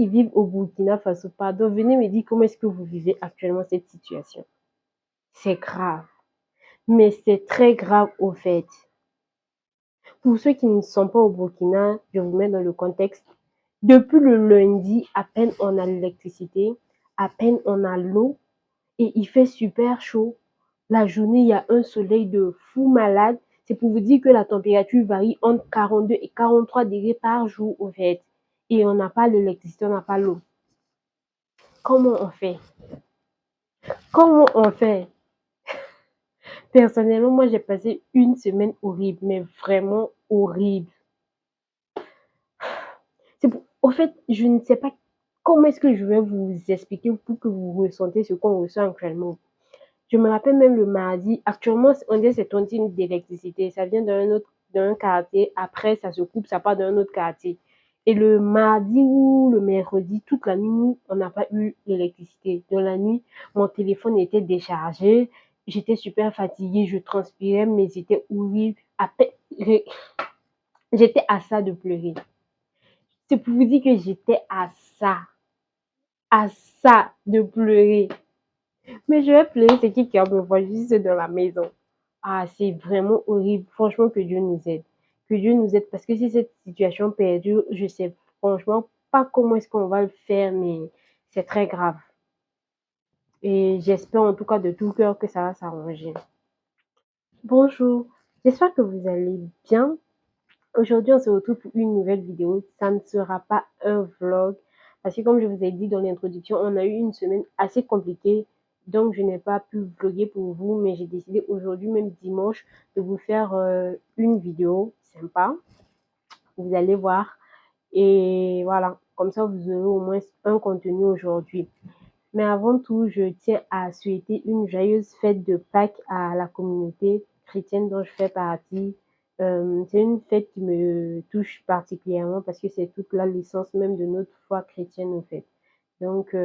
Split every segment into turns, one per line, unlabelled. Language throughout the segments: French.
qui vivent au Burkina Faso, pardon, venez me dire comment est-ce que vous vivez actuellement cette situation. C'est grave, mais c'est très grave au fait. Pour ceux qui ne sont pas au Burkina, je vous mets dans le contexte. Depuis le lundi, à peine on a l'électricité, à peine on a l'eau et il fait super chaud. La journée, il y a un soleil de fou malade. C'est pour vous dire que la température varie entre 42 et 43 degrés par jour au fait. Et on n'a pas l'électricité, on n'a pas l'eau. Comment on fait? Comment on fait? Personnellement, moi, j'ai passé une semaine horrible, mais vraiment horrible. Au fait, je ne sais pas comment est-ce que je vais vous expliquer pour que vous ressentez ce qu'on ressent actuellement. Je me rappelle même le mardi, actuellement, on dit c'est tontine d'électricité. Ça vient d'un quartier, après ça se coupe, ça part d'un autre quartier. Et le mardi ou le mercredi, toute la nuit, on n'a pas eu l'électricité. Dans la nuit, mon téléphone était déchargé, j'étais super fatiguée, je transpirais, mais c'était horrible. J'étais à ça de pleurer. C'est pour vous dire que j'étais à ça de pleurer. Mais je vais pleurer, c'est qui me voit juste dans la maison. Ah, c'est vraiment horrible. Franchement, que Dieu nous aide. Que Dieu nous aide parce que si cette situation perdure, je sais franchement pas comment est-ce qu'on va le faire, mais c'est très grave. Et j'espère en tout cas de tout cœur que ça va s'arranger. Bonjour, j'espère que vous allez bien. Aujourd'hui, on se retrouve pour une nouvelle vidéo. Ça ne sera pas un vlog parce que comme je vous ai dit dans l'introduction, on a eu une semaine assez compliquée. Donc, je n'ai pas pu vlogger pour vous, mais j'ai décidé aujourd'hui, même dimanche, de vous faire une vidéo sympa. Vous allez voir. Et voilà, comme ça, vous aurez au moins un contenu aujourd'hui. Mais avant tout, je tiens à souhaiter une joyeuse fête de Pâques à la communauté chrétienne dont je fais partie. C'est une fête qui me touche particulièrement parce que c'est toute la licence même de notre foi chrétienne en fait. Donc,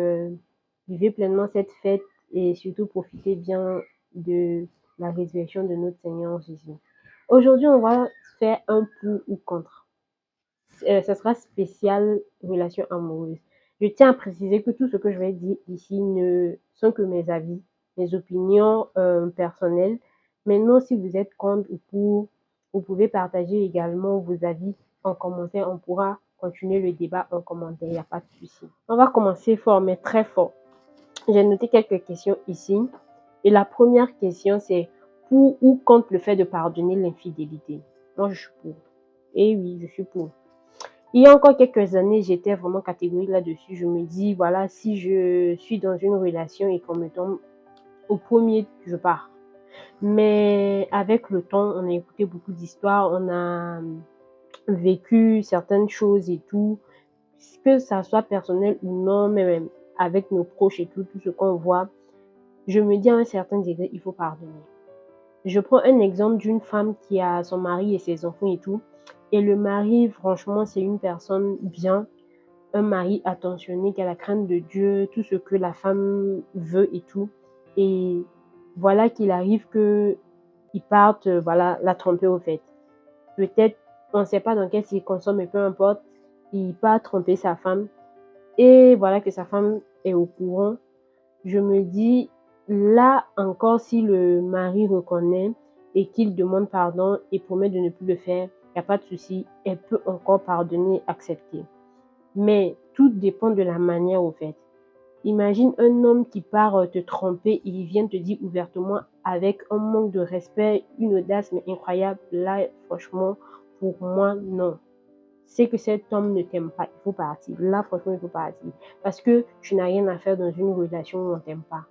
vivez pleinement cette fête et surtout profitez bien de la résurrection de notre Seigneur Jésus. Aujourd'hui, on va faire un pour ou contre. Ça sera spécial relation amoureuse. Je tiens à préciser que tout ce que je vais dire ici ne sont que mes avis, mes opinions personnelles. Maintenant, si vous êtes contre ou pour, vous pouvez partager également vos avis en commentaire. On pourra continuer le débat en commentaire, il n'y a pas de souci. On va commencer fort, mais très fort. J'ai noté quelques questions ici. Et la première question, c'est pour ou contre le fait de pardonner l'infidélité. Moi, je suis pour. Et oui, je suis pour. Il y a encore quelques années, j'étais vraiment catégorique là-dessus. Je me dis, voilà, si je suis dans une relation et qu'on me tombe au premier, je pars. Mais avec le temps, on a écouté beaucoup d'histoires, on a vécu certaines choses et tout, que ça soit personnel ou non, mais même avec nos proches et tout ce qu'on voit, je me dis à un certain degré, il faut pardonner. Je prends un exemple d'une femme qui a son mari et ses enfants et tout. Et le mari, franchement, c'est une personne bien, un mari attentionné, qui a la crainte de Dieu, tout ce que la femme veut et tout. Et voilà qu'il arrive que il parte, voilà, la tromper au fait. Peut-être, on ne sait pas dans quelles circonstances, mais peu importe, il part tromper sa femme. Et voilà que sa femme est au courant. Je me dis, là encore, si le mari reconnaît et qu'il demande pardon et promet de ne plus le faire, il n'y a pas de souci, elle peut encore pardonner, accepter. Mais tout dépend de la manière au fait. Imagine un homme qui part te tromper et il vient te dire ouvertement avec un manque de respect, une audace mais incroyable. Là, franchement, pour moi, non. C'est que cet homme ne t'aime pas, il faut partir. Là, franchement, il faut partir. Parce que tu n'as rien à faire dans une relation où on ne t'aime pas.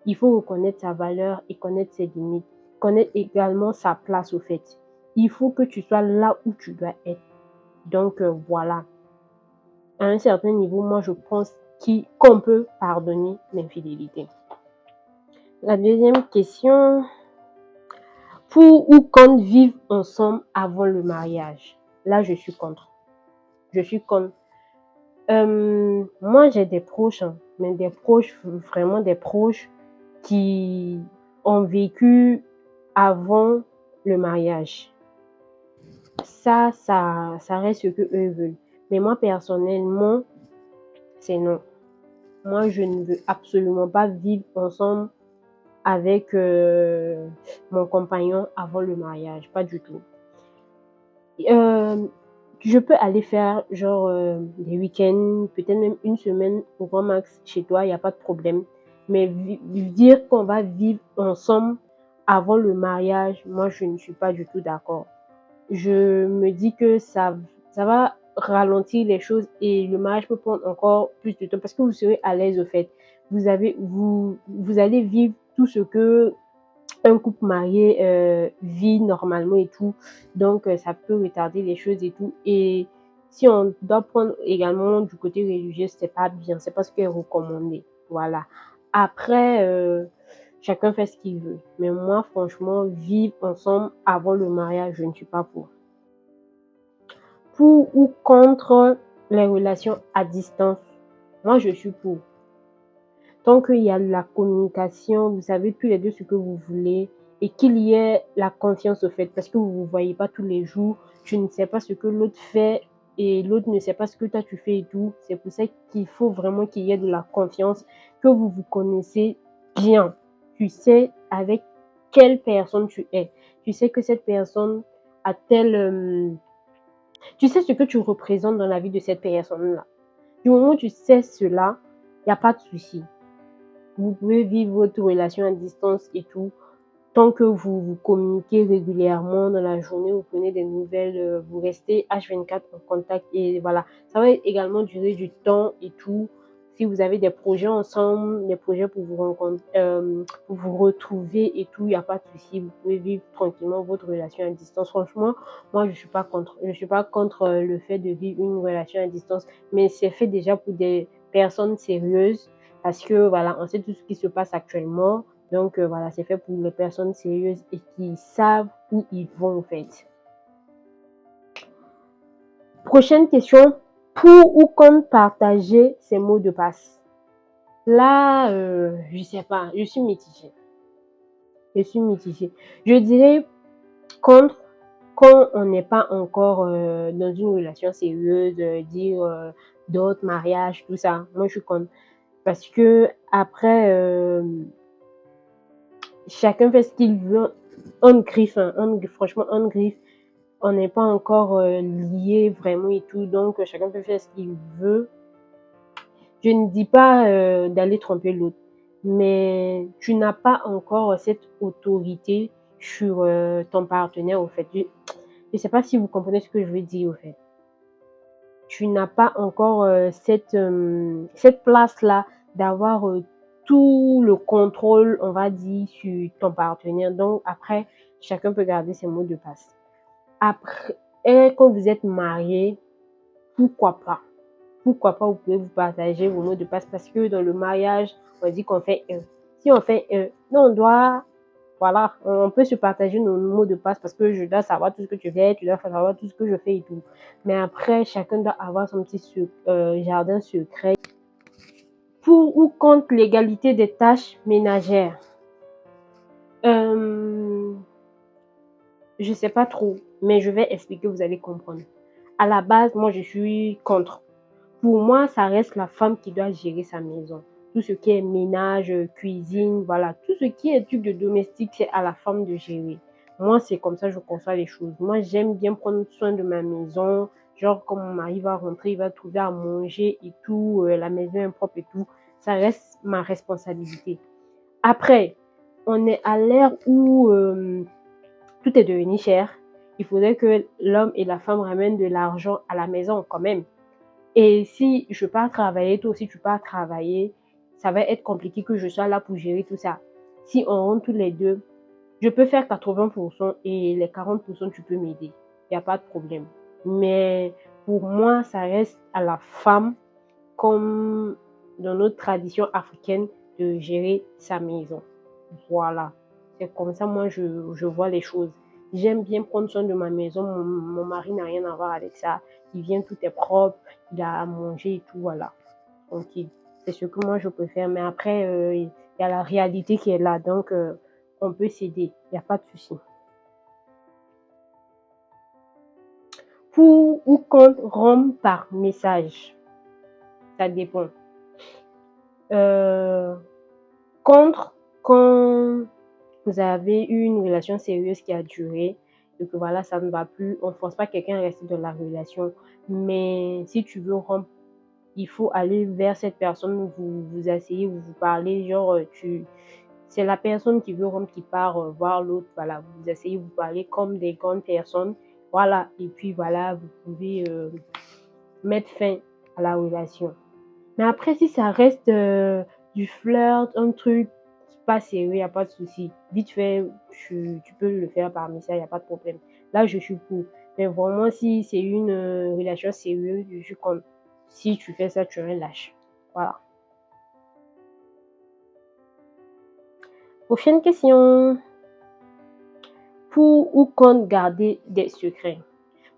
Il faut reconnaître sa valeur et connaître ses limites. Connaître également sa place au fait. Il faut que tu sois là où tu dois être. Donc, voilà. À un certain niveau, moi, je pense qu'on peut pardonner l'infidélité. La deuxième question, pour ou contre vivre ensemble avant le mariage? Là, je suis contre. Je suis contre. Moi, j'ai des proches, hein, mais des proches, vraiment des proches qui ont vécu avant le mariage. Ça reste ce que eux veulent. Mais moi, personnellement, c'est non. Moi, je ne veux absolument pas vivre ensemble avec mon compagnon avant le mariage, pas du tout. Euh, je peux aller faire genre des week-ends, peut-être même une semaine au grand max chez toi, il n'y a pas de problème. Mais dire qu'on va vivre ensemble avant le mariage, moi, je ne suis pas du tout d'accord. Je me dis que ça va ralentir les choses et le mariage peut prendre encore plus de temps parce que vous serez à l'aise au fait. Vous allez vivre tout ce que un couple marié vit normalement et tout. Donc, ça peut retarder les choses et tout. Et si on doit prendre également du côté religieux, c'est pas bien. C'est pas ce qui est recommandé. Voilà. Après, chacun fait ce qu'il veut. Mais moi, franchement, vivre ensemble avant le mariage, je ne suis pas pour. Pour ou contre les relations à distance, moi, je suis pour. Tant qu'il y a la communication, vous savez tous les deux ce que vous voulez et qu'il y ait la confiance au fait, parce que vous ne vous voyez pas tous les jours, tu ne sais pas ce que l'autre fait et l'autre ne sait pas ce que toi tu fais et tout. C'est pour ça qu'il faut vraiment qu'il y ait de la confiance, que vous vous connaissez bien. Tu sais avec quelle personne tu es. Tu sais que cette personne a tu sais ce que tu représentes dans la vie de cette personne-là. Du moment où tu sais cela, il n'y a pas de souci. Vous pouvez vivre votre relation à distance et tout. Tant que vous communiquez régulièrement dans la journée, vous prenez des nouvelles, vous restez H24 en contact et voilà. Ça va également durer du temps et tout. Si vous avez des projets ensemble, des projets pour vous rencontrer, pour vous retrouver et tout, il n'y a pas de souci. Vous pouvez vivre tranquillement votre relation à distance. Franchement, moi, je suis pas contre. Je suis pas contre le fait de vivre une relation à distance, mais c'est fait déjà pour des personnes sérieuses parce que voilà, on sait tout ce qui se passe actuellement. Donc voilà, c'est fait pour les personnes sérieuses et qui savent où ils vont en fait. Prochaine question. Pour ou contre partager ses mots de passe? Là, je sais pas, je suis mitigée. Je suis mitigée. Je dirais contre quand on n'est pas encore dans une relation sérieuse, dire d'autres mariages, tout ça. Moi, je suis contre. Parce que après, chacun fait ce qu'il veut. On griffe, hein, franchement, on griffe. On n'est pas encore lié vraiment et tout, donc chacun peut faire ce qu'il veut. Je ne dis pas d'aller tromper l'autre, mais tu n'as pas encore cette autorité sur ton partenaire, au fait. Je ne sais pas si vous comprenez ce que je veux dire, au fait. Tu n'as pas encore cette place-là d'avoir tout le contrôle, on va dire, sur ton partenaire. Donc, après, chacun peut garder ses mots de passe. Après, quand vous êtes marié, pourquoi pas? Pourquoi pas, vous pouvez vous partager vos mots de passe parce que dans le mariage, on dit qu'on fait un. Si on fait un, nous, on doit, voilà, on peut se partager nos mots de passe parce que je dois savoir tout ce que tu fais, tu dois savoir tout ce que je fais et tout. Mais après, chacun doit avoir son petit jardin secret. Pour ou contre l'égalité des tâches ménagères? Euh, je sais pas trop, mais je vais expliquer, vous allez comprendre. À la base, moi, je suis contre. Pour moi, ça reste la femme qui doit gérer sa maison. Tout ce qui est ménage, cuisine, voilà, tout ce qui est truc de domestique, c'est à la femme de gérer. Moi, c'est comme ça que je conçois les choses. Moi, j'aime bien prendre soin de ma maison. Genre, quand mon mari va rentrer, il va trouver à manger et tout, la maison est propre et tout. Ça reste ma responsabilité. Après, on est à l'ère où tout est devenu cher. Il faudrait que l'homme et la femme ramènent de l'argent à la maison quand même. Et si je pars travailler, toi aussi tu pars travailler, ça va être compliqué que je sois là pour gérer tout ça. Si on rentre tous les deux, je peux faire 80% et les 40% tu peux m'aider. Il n'y a pas de problème. Mais pour moi, ça reste à la femme, comme dans notre tradition africaine, de gérer sa maison. Voilà. C'est comme ça, moi, je vois les choses. J'aime bien prendre soin de ma maison. Mon mari n'a rien à voir avec ça. Il vient, tout est propre. Il a à manger et tout, voilà. Tranquille. C'est ce que moi, je préfère. Mais après, il y a la réalité qui est là. Donc, on peut s'aider. Il n'y a pas de souci. Pour ou contre rompre par message? Ça dépend. Contre, quand vous avez eu une relation sérieuse qui a duré et que voilà, ça ne va plus, on ne force pas quelqu'un à rester dans la relation. Mais si tu veux rompre, il faut aller vers cette personne, vous vous asseyez, vous vous parlez, genre, c'est la personne qui veut rompre qui part voir l'autre, voilà, vous vous asseyez, vous parlez comme des grandes personnes, voilà, et puis voilà, vous pouvez mettre fin à la relation. Mais après, si ça reste du flirt, un truc pas sérieux, il n'y a pas de souci. Vite fait, tu peux le faire parmi ça, il n'y a pas de problème. Là, je suis pour. Mais vraiment, si c'est une relation sérieuse, je suis comme si tu fais ça, tu es un lâche. Voilà. Prochaine question. Pour ou contre garder des secrets?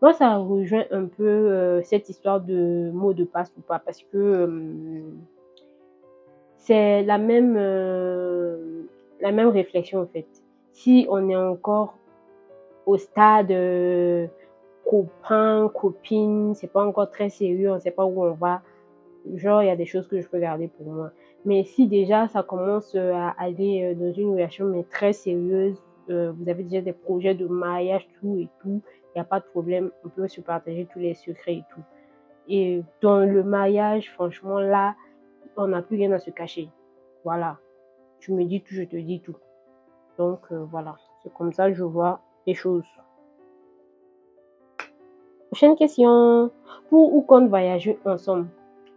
Moi, ça rejoint un peu cette histoire de mot de passe ou pas, parce que c'est la même réflexion en fait. Si on est encore au stade copain, copine, c'est pas encore très sérieux, on sait pas où on va, genre il y a des choses que je peux garder pour moi. Mais si déjà ça commence à aller dans une relation mais très sérieuse, vous avez déjà des projets de mariage, tout et tout, il n'y a pas de problème, on peut se partager tous les secrets et tout. Et dans le mariage, franchement, là, on n'a plus rien à se cacher. Voilà. Tu me dis tout, je te dis tout. Donc, voilà. C'est comme ça que je vois les choses. Prochaine question. Pour ou contre voyager ensemble?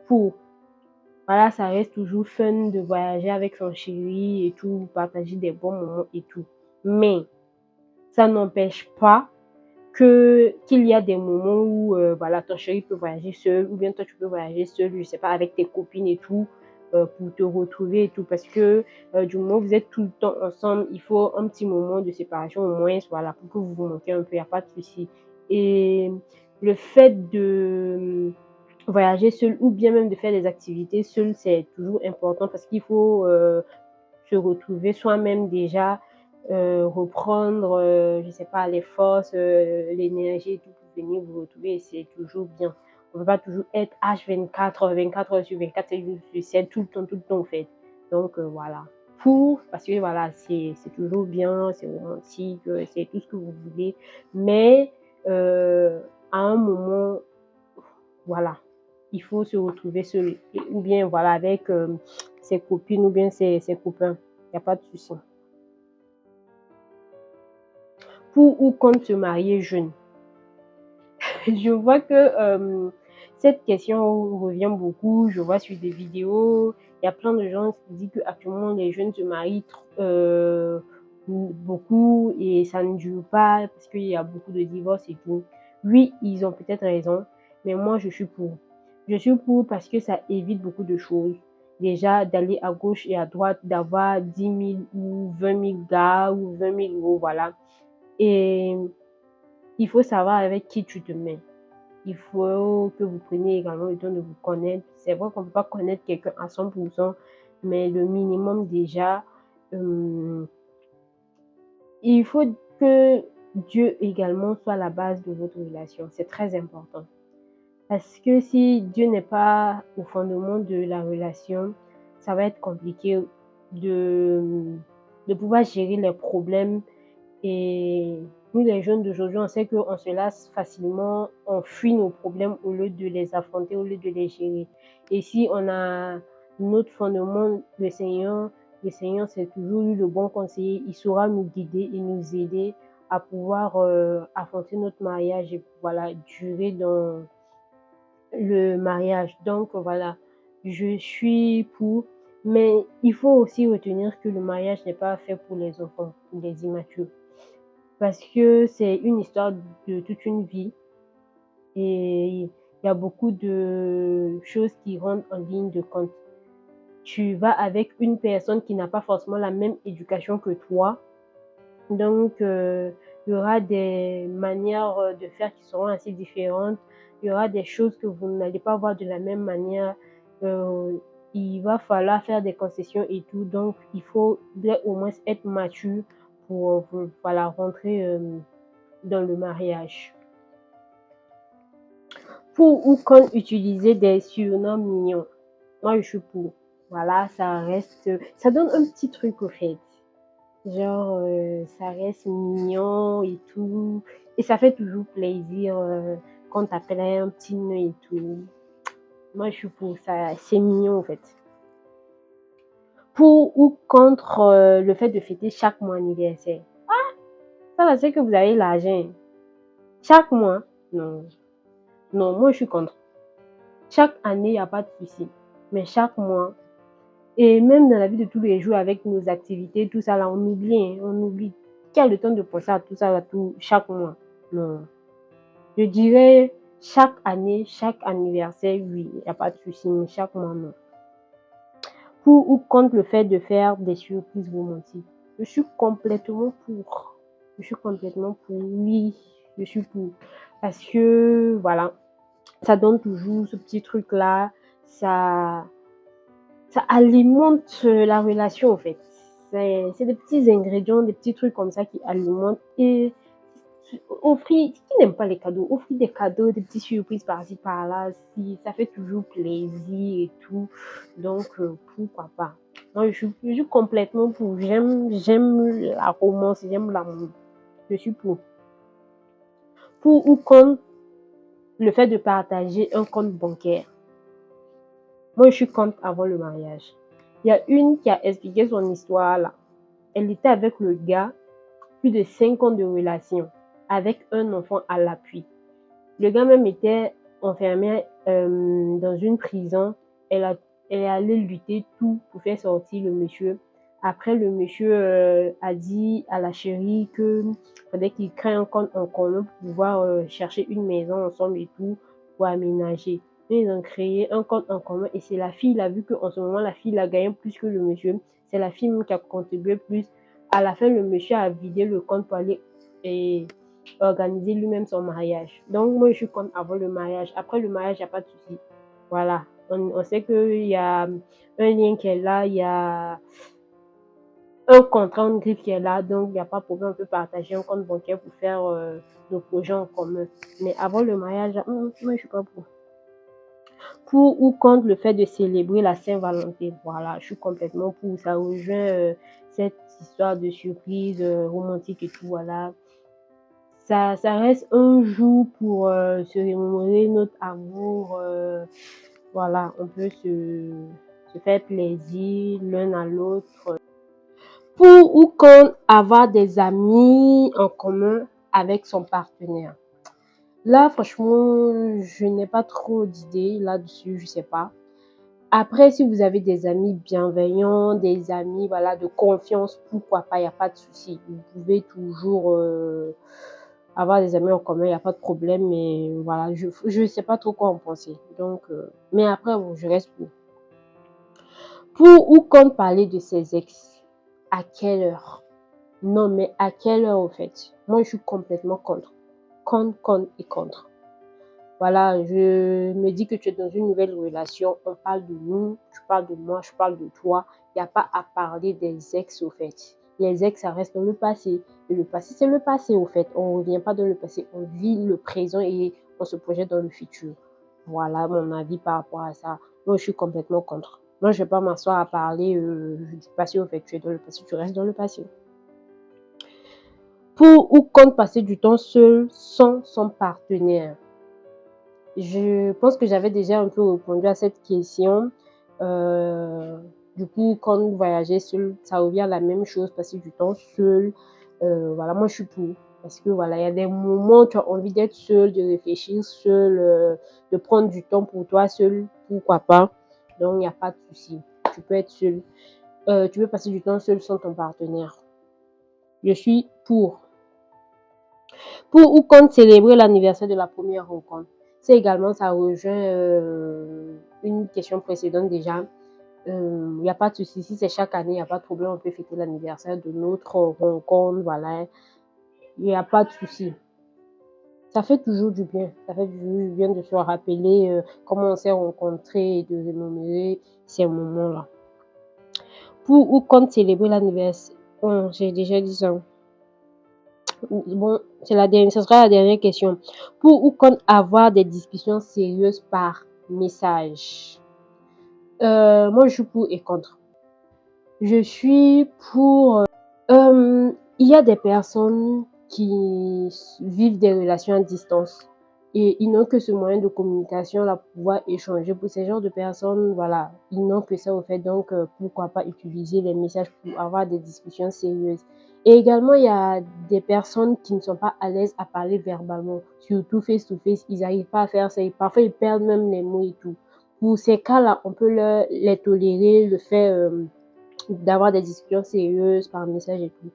Pour. Voilà, ça reste toujours fun de voyager avec son chéri et tout, partager des bons moments et tout. Mais, ça n'empêche pas qu'il y a des moments où voilà, ton chéri peut voyager seul ou bien toi tu peux voyager seul, je sais pas, avec tes copines et tout, pour te retrouver et tout, parce que du moment où vous êtes tout le temps ensemble, il faut un petit moment de séparation au moins, voilà, pour que vous vous manquez un peu, il n'y a pas de souci. Et le fait de voyager seul ou bien même de faire des activités seul, c'est toujours important parce qu'il faut se retrouver soi-même déjà, reprendre, je sais pas, les forces, l'énergie et tout pour venir vous retrouver, c'est toujours bien. On ne peut pas toujours être H24, 24 heures sur 24, 7 jours sur 7, tout le temps en fait. Donc voilà. Parce que voilà, c'est toujours bien, c'est romantique, c'est tout ce que vous voulez. Mais à un moment, voilà, il faut se retrouver seul. Ou bien voilà, avec ses copines ou bien ses copains. Il n'y a pas de souci. Pour ou contre se marier jeune? Je vois que cette question revient beaucoup. Je vois sur des vidéos, il y a plein de gens qui disent qu'actuellement les jeunes se marient beaucoup et ça ne dure pas parce qu'il y a beaucoup de divorces et tout. Oui, ils ont peut-être raison, mais moi je suis pour. Je suis pour parce que ça évite beaucoup de choses. Déjà, d'aller à gauche et à droite, d'avoir 10 000 ou 20 000 gars ou 20 000 euros, voilà. Et il faut savoir avec qui tu te mets. Il faut que vous preniez également le temps de vous connaître. C'est vrai qu'on ne peut pas connaître quelqu'un à 100%, mais le minimum déjà, il faut que Dieu également soit la base de votre relation. C'est très important. Parce que si Dieu n'est pas au fondement de la relation, ça va être compliqué de, de pouvoir gérer les problèmes. Et nous, les jeunes d'aujourd'hui, on sait qu'on se lasse facilement, on fuit nos problèmes au lieu de les affronter, au lieu de les gérer. Et si on a notre fondement, le Seigneur, c'est toujours lui le bon conseiller. Il saura nous guider et nous aider à pouvoir affronter notre mariage et voilà, durer dans le mariage. Donc voilà, je suis pour. Mais il faut aussi retenir que le mariage n'est pas fait pour les enfants, pour les immatures. Parce que c'est une histoire de toute une vie et il y a beaucoup de choses qui rentrent en ligne de compte. Tu vas avec une personne qui n'a pas forcément la même éducation que toi, donc il y aura des manières de faire qui seront assez différentes, il y aura des choses que vous n'allez pas voir de la même manière, il va falloir faire des concessions et tout, donc il faut au moins être mature pour voilà, rentrer dans le mariage. Pour ou contre utiliser des surnoms mignons? Moi, je suis pour. Voilà, ça reste, ça donne un petit truc au fait. Genre, ça reste mignon et tout. Et ça fait toujours plaisir quand t'appelles un petit nœud et tout. Moi, je suis pour ça. C'est mignon, en fait. Pour ou contre le fait de fêter chaque mois anniversaire. Ça, là, c'est que vous avez l'argent. Chaque mois, non. Non, moi, je suis contre. Chaque année, il n'y a pas de souci. Mais chaque mois, et même dans la vie de tous les jours, avec nos activités, tout ça, là, on oublie, hein, on oublie. Qui a le temps de penser à tout ça, là, tout, chaque mois? Non. Je dirais chaque année, chaque anniversaire, oui, il n'y a pas de souci, mais chaque mois, non. Pour ou contre le fait de faire des surprises romantiques. Je suis complètement pour. Je suis complètement pour. Oui, je suis pour. Parce que, voilà, ça donne toujours ce petit truc-là. Ça alimente la relation, en fait. C'est des petits ingrédients, des petits trucs comme ça qui alimentent. Et offrir, qui n'aime pas les cadeaux, offrir des cadeaux, des petites surprises par-ci par-là, si ça fait toujours plaisir et tout. Donc, pourquoi pas. Moi, je suis complètement pour. J'aime la romance, j'aime l'amour. Je suis pour. Pour ou contre le fait de partager un compte bancaire. Moi, je suis contre avant le mariage. Il y a une qui a expliqué son histoire là. Elle était avec le gars, plus de 5 ans de relation, avec un enfant à l'appui. Le gars même était enfermé dans une prison. Elle est allée lutter tout pour faire sortir le monsieur. Après, le monsieur a dit à la chérie que fallait qu'il crée un compte en commun pour pouvoir chercher une maison ensemble et tout pour aménager. Ils ont créé un compte en commun et c'est la fille, il a vu qu'en ce moment, la fille a gagné plus que le monsieur. C'est la fille qui a contribué plus. À la fin, le monsieur a vidé le compte pour aller et organiser lui-même son mariage. Donc, moi, je suis contre avant le mariage. Après le mariage, il n'y a pas de souci. Voilà. On sait qu'il y a un lien qui est là, il y a un contrat, une griffe qui est là, donc il n'y a pas de problème, on peut partager un compte bancaire pour faire nos projets en commun. Mais avant le mariage, moi, je suis pas pour. Pour ou contre le fait de célébrer la Saint-Valentin. Voilà, je suis complètement pour. Ça rejoint cette histoire de surprise romantique et tout. Voilà, ça reste un jour pour se remémorer notre amour. Voilà, on peut se faire plaisir l'un à l'autre. Pour ou contre avoir des amis en commun avec son partenaire. Là, franchement, je n'ai pas trop d'idées là-dessus, je sais pas. Après, si vous avez des amis bienveillants, des amis voilà, de confiance, pourquoi pas, il n'y a pas de souci. Vous pouvez toujours avoir des amis en commun, il n'y a pas de problème, mais voilà, je ne sais pas trop quoi en penser. Donc, mais après, bon, je reste pour. Pour ou contre parler de ses ex, à quelle heure? Non, mais à quelle heure, au fait? Moi, je suis complètement contre. Contre et contre. Voilà, je me dis que tu es dans une nouvelle relation, on parle de nous, tu parles de moi, je parle de toi. Il n'y a pas à parler des ex, au fait. Les ex, ça reste dans le passé. Et le passé, c'est le passé, au fait. On ne revient pas dans le passé, on vit le présent et on se projette dans le futur. Voilà mon avis par rapport à ça. Moi, je suis complètement contre. Moi, je ne vais pas m'asseoir à parler du passé, au fait. Tu es dans le passé, tu restes dans le passé. Pour ou contre passer du temps seul sans son partenaire. Je pense que j'avais déjà un peu répondu à cette question. Du coup, quand voyager seul, ça revient à la même chose, passer du temps seul. Voilà, moi je suis pour. Parce que voilà, il y a des moments où tu as envie d'être seul, de réfléchir seul, de prendre du temps pour toi seul, pourquoi pas. Donc, il n'y a pas de souci. Tu peux être seul. Tu peux passer du temps seul sans ton partenaire. Je suis pour. Pour ou contre célébrer l'anniversaire de la première rencontre. C'est également, ça rejoint une question précédente déjà. Il n'y a pas de souci, si c'est chaque année, il n'y a pas de problème, on peut fêter l'anniversaire de notre rencontre, voilà. Il n'y a pas de souci. Ça fait toujours du bien. Ça fait toujours du bien de se rappeler comment on s'est rencontrés et de remémorer ces moments-là. Pour ou contre célébrer l'anniversaire. Bon, j'ai déjà dit ça. Bon, ce sera la dernière question. Pour ou contre avoir des discussions sérieuses par message. Moi, je suis pour et contre. Je suis pour... il y a des personnes qui vivent des relations à distance et ils n'ont que ce moyen de communication là pour pouvoir échanger. Pour ces genres de personnes, voilà, ils n'ont que ça au fait. Donc, pourquoi pas utiliser les messages pour avoir des discussions sérieuses. Et également, il y a des personnes qui ne sont pas à l'aise à parler verbalement, surtout face to face. Ils n'arrivent pas à faire ça. Et parfois, ils perdent même les mots et tout. Pour ces cas-là, on peut les tolérer, le fait d'avoir des discussions sérieuses par message et tout.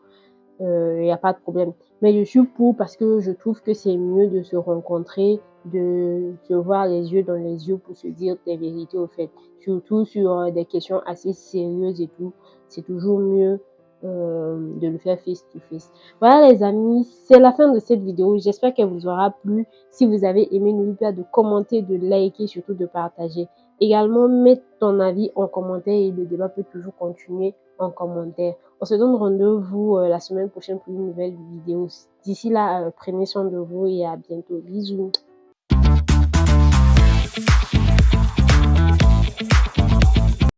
Il n'y a pas de problème. Mais je suis pour parce que je trouve que c'est mieux de se rencontrer, de se voir les yeux dans les yeux pour se dire des vérités au fait. Surtout sur des questions assez sérieuses et tout. C'est toujours mieux de le faire face to face. Voilà les amis, c'est la fin de cette vidéo. J'espère qu'elle vous aura plu. Si vous avez aimé, n'oubliez pas de commenter, de liker, surtout de partager. Également, mets ton avis en commentaire et le débat peut toujours continuer en commentaire. On se donne rendez-vous la semaine prochaine pour une nouvelle vidéo. D'ici là, prenez soin de vous et à bientôt. Bisous.